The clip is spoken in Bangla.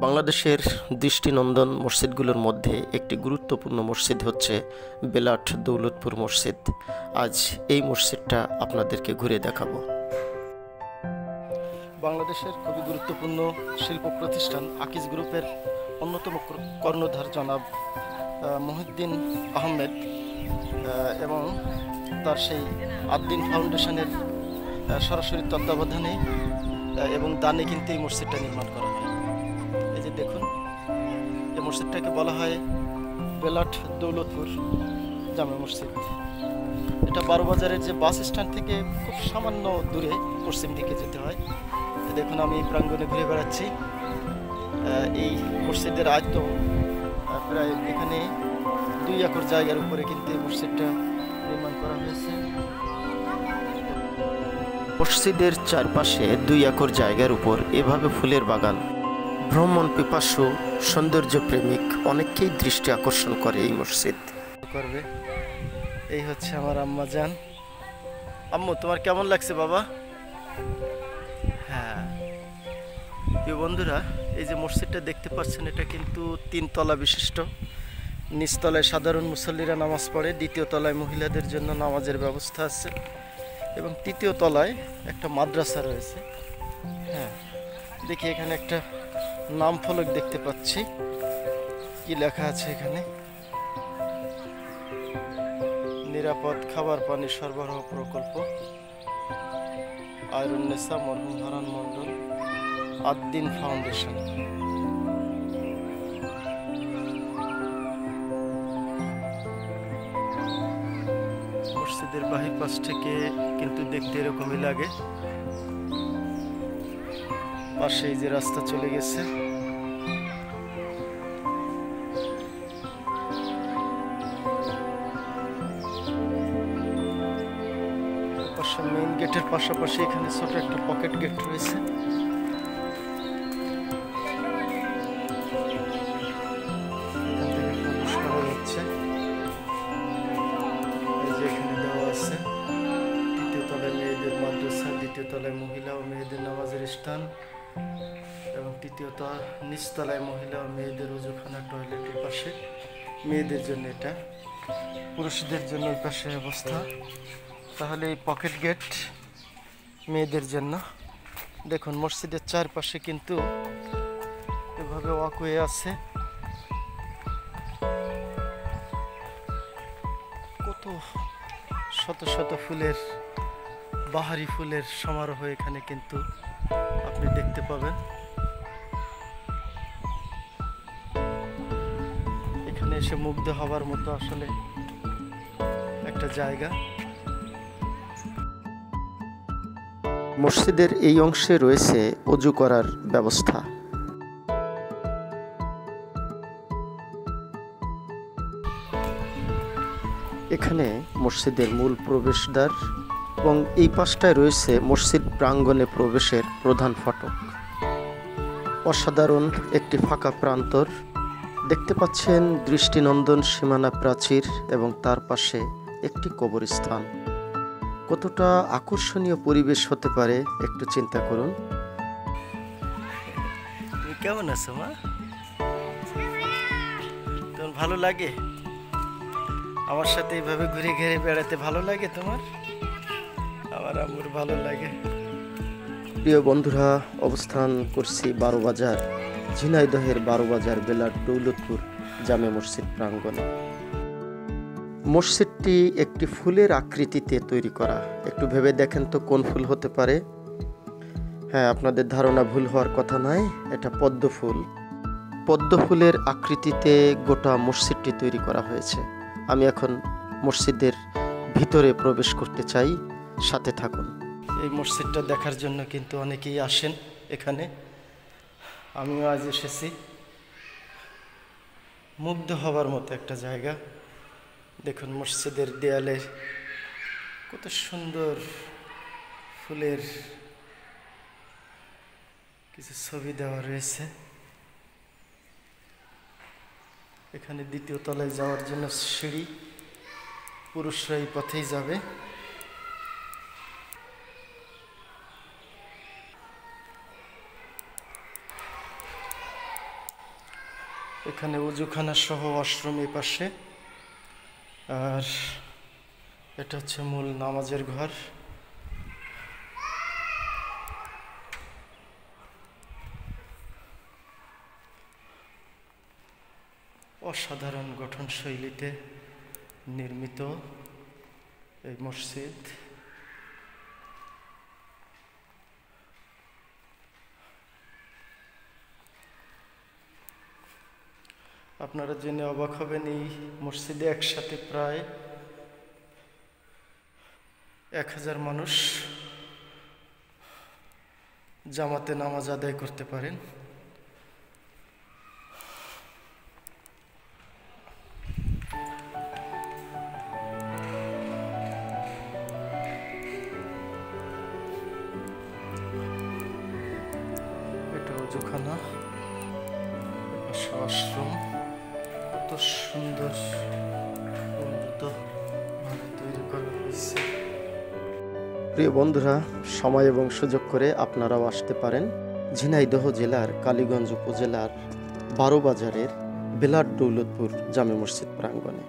বাংলাদেশের দৃষ্টিনন্দন মসজিদগুলোর মধ্যে একটি গুরুত্বপূর্ণ মসজিদ হচ্ছে বেলাট দৌলতপুর মসজিদ। আজ এই মসজিদটা আপনাদেরকে ঘুরে দেখাবো। বাংলাদেশের খুবই গুরুত্বপূর্ণ শিল্প প্রতিষ্ঠান আকিজ গ্রুপের অন্যতম কর্ণধার জনাব মহিউদ্দিন আহমেদ এবং তার সেই আদ্দিন ফাউন্ডেশনের সরাসরি তত্ত্বাবধানে এবং দানে কিন্তু এই মসজিদটা নির্মাণ করা হয়। এই যে দেখুন, এই মসজিদটাকে বলা হয় বেলাট দৌলতপুর জামে মসজিদ। এটা বারোবাজারের যে বাস স্ট্যান্ড থেকে খুব সামান্য দূরে পশ্চিম দিকে যেতে হয়। দেখুন, আমি প্রাঙ্গণে ঘুরে বেড়াচ্ছি। এই মসজিদের আয়তন প্রায় এখানে 2 একর জায়গার উপরে কিন্তু এই মসজিদটা নির্মাণ করা হয়েছে। মসজিদের চারপাশে 2 একর জায়গার উপর এভাবে ফুলের বাগান ভ্রমণ পিপাসু সৌন্দর্য প্রেমিক অনেককেই দৃষ্টি আকর্ষণ করে এই মসজিদ। করবে এই হচ্ছে আমার আম্মা জান। আম্মু, তোমার কেমন লাগছে বাবা? হ্যাঁ প্রিয় বন্ধুরা, এই যে মসজিদটা দেখতে পাচ্ছেন, এটা কিন্তু 3 তলা বিশিষ্ট। নিচতলায় সাধারণ মুসল্লিরা নামাজ পড়ে, 2য় তলায় মহিলাদের জন্য নামাজের ব্যবস্থা আছে এবং 3য় তলায় একটা মাদ্রাসা রয়েছে। হ্যাঁ, দেখি এখানে একটা নাম ফলক দেখতে পাচ্ছি। কি লেখা আছে এখানে? নিরাপদ খাবার পানি সরবরাহ প্রকল্প, আয়রুন্নেসা মরহুম হারান মন্ডল, আদ্দিন ফাউন্ডেশন। মসজিদের বাহির পাশ থেকে কিন্তু দেখতে এরকমই লাগে। পাশে যে রাস্তা চলে গেছে, মেইন গেটের পাশাপাশি এখানে ছোট একটা পকেট গেট রয়েছে। এখান থেকে প্রবেশ করা যাচ্ছে। এই যে এখানে দেওয়া আছে 3য় তলায় মেয়েদের মাদ্রাসা, 2য় তলায় মহিলা ও মেয়েদের নামাজের স্থান এবং নিচতলায় মহিলা ও মেয়েদের ওযুখানা, টয়লেটের পাশে মেয়েদের জন্য এটা, পুরুষদের জন্য ওই পাশে অবস্থা। তাহলে এই পকেট গেট মেয়েদের জন্য। দেখুন, মসজিদের চারপাশে কিন্তু এভাবে ওয়াকওয়ে আছে। কত শত শত ফুলের, বাহারি ফুলের সমারোহ এখানে কিন্তু আপনি দেখতে পাবেন। এখানে এসে মুগ্ধ হবার মতো আসলে একটা জায়গা। মসজিদের এই অংশে রয়েছে ওযু করার ব্যবস্থা। এখানে মসজিদের মূল প্রবেশদ্বার এবং এই পাশটায় রয়েছে মসজিদ প্রাঙ্গণে প্রবেশের প্রধান ফটক। অসাধারণ একটি ফাঁকা প্রান্তর দেখতে পাচ্ছেন, দৃষ্টিনন্দন সীমানা প্রাচীর এবং তার পাশে একটি কবরস্থান। কতটা আকর্ষণীয় পরিবেশ হতে পারে একটু চিন্তা করুন। তুমি কেমন আছো মা? তোমার ভালো লাগে আমার সাথে এইভাবে ঘুরে ঘুরে বেড়াতে? ভালো লাগে তোমার? আমার আম্মুর ভালো লাগে। প্রিয় বন্ধুরা, অবস্থান করছি বারোবাজার, ঝিনাইদহের বারোবাজার বেলাট দৌলতপুর জামে মসজিদ প্রাঙ্গণে। মসজিদটি একটি ফুলের আকৃতিতে তৈরি করা। একটু ভেবে দেখেন তো কোন ফুল হতে পারে? হ্যাঁ, আপনাদের ধারণা ভুল হওয়ার কথা নয়, এটা পদ্ম ফুল। পদ্ম ফুলের আকৃতিতে গোটা মসজিদটি তৈরি করা হয়েছে। আমি এখন মসজিদের ভিতরে প্রবেশ করতে চাই, সাথে থাকুন। এই মসজিদটা দেখার জন্য কিন্তু অনেকেই আসেন এখানে। আমিও আজ এসেছি। মুগ্ধ হবার মতো একটা জায়গা। দেখুন, মসজিদের দেয়ালে কত সুন্দর ফুলের কিছু ছবি দেওয়া রয়েছে। এখানে 2য় তলায় যাওয়ার জন্য সিঁড়ি, পুরুষরা এই পথেই যাবে। এখানে ওযুখানা সহ ওয়াশরুম এই পাশে, আর এটা হচ্ছে মূল নামাজের ঘর। অসাধারণ গঠনশৈলীতে নির্মিত এই মসজিদ। আপনারা জেনে অবাক হবেন, এই মসজিদে একসাথে প্রায় 1000 মানুষ জামাতে নামাজ আদায় করতে পারেন। এটা ওযুখানা, ওয়াশরুম, কত সুন্দর উন্নত ভাবে তৈরি করা হয়েছে। প্রিয় বন্ধুরা, সময় এবং সুযোগ করে আপনারাও আসতে পারেন ঝিনাইদহ জেলার কালীগঞ্জ উপজেলার 12 বাজারের বেলার দৌলতপুর জামে মসজিদ প্রাঙ্গণে।